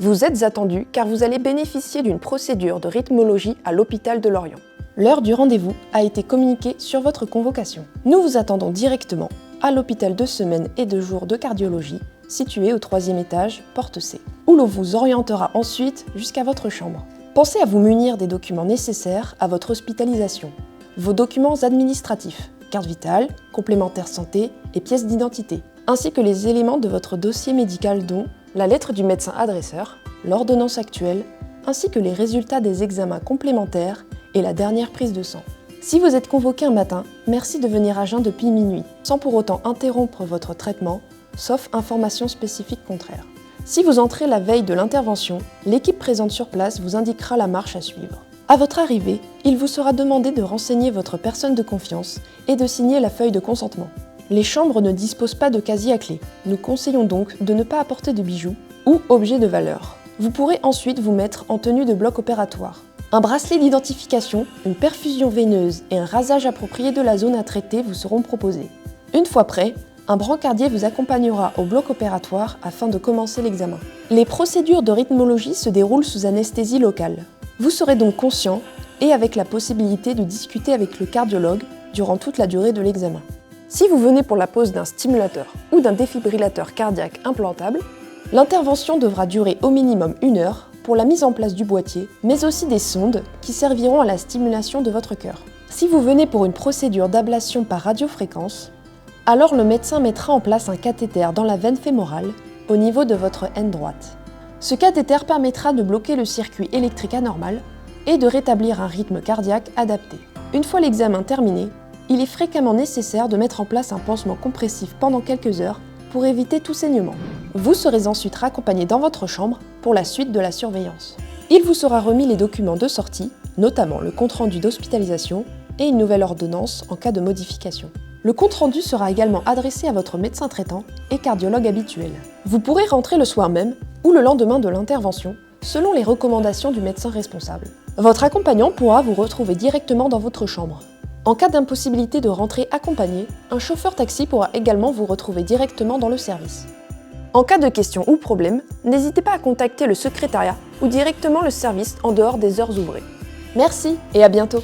Vous êtes attendu car vous allez bénéficier d'une procédure de rythmologie à l'hôpital de Lorient. L'heure du rendez-vous a été communiquée sur votre convocation. Nous vous attendons directement à l'hôpital de semaine et de jour de cardiologie, situé au 3e étage, porte C, où l'on vous orientera ensuite jusqu'à votre chambre. Pensez à vous munir des documents nécessaires à votre hospitalisation. Vos documents administratifs, carte vitale, complémentaire santé et pièces d'identité, ainsi que les éléments de votre dossier médical dont la lettre du médecin adresseur, l'ordonnance actuelle, ainsi que les résultats des examens complémentaires et la dernière prise de sang. Si vous êtes convoqué un matin, merci de venir à jeun depuis minuit, sans pour autant interrompre votre traitement, sauf information spécifique contraire. Si vous entrez la veille de l'intervention, l'équipe présente sur place vous indiquera la marche à suivre. À votre arrivée, il vous sera demandé de renseigner votre personne de confiance et de signer la feuille de consentement. Les chambres ne disposent pas de casier à clé. Nous conseillons donc de ne pas apporter de bijoux ou objets de valeur. Vous pourrez ensuite vous mettre en tenue de bloc opératoire. Un bracelet d'identification, une perfusion veineuse et un rasage approprié de la zone à traiter vous seront proposés. Une fois prêt, un brancardier vous accompagnera au bloc opératoire afin de commencer l'examen. Les procédures de rythmologie se déroulent sous anesthésie locale. Vous serez donc conscient et avec la possibilité de discuter avec le cardiologue durant toute la durée de l'examen. Si vous venez pour la pose d'un stimulateur ou d'un défibrillateur cardiaque implantable, l'intervention devra durer au minimum 1 heure pour la mise en place du boîtier, mais aussi des sondes qui serviront à la stimulation de votre cœur. Si vous venez pour une procédure d'ablation par radiofréquence, alors le médecin mettra en place un cathéter dans la veine fémorale, au niveau de votre aine droite. Ce cathéter permettra de bloquer le circuit électrique anormal et de rétablir un rythme cardiaque adapté. Une fois l'examen terminé, il est fréquemment nécessaire de mettre en place un pansement compressif pendant quelques heures pour éviter tout saignement. Vous serez ensuite raccompagné dans votre chambre pour la suite de la surveillance. Il vous sera remis les documents de sortie, notamment le compte-rendu d'hospitalisation et une nouvelle ordonnance en cas de modification. Le compte-rendu sera également adressé à votre médecin traitant et cardiologue habituel. Vous pourrez rentrer le soir même ou le lendemain de l'intervention, selon les recommandations du médecin responsable. Votre accompagnant pourra vous retrouver directement dans votre chambre. En cas d'impossibilité de rentrer accompagné, un chauffeur taxi pourra également vous retrouver directement dans le service. En cas de questions ou problèmes, n'hésitez pas à contacter le secrétariat ou directement le service en dehors des heures ouvrées. Merci et à bientôt!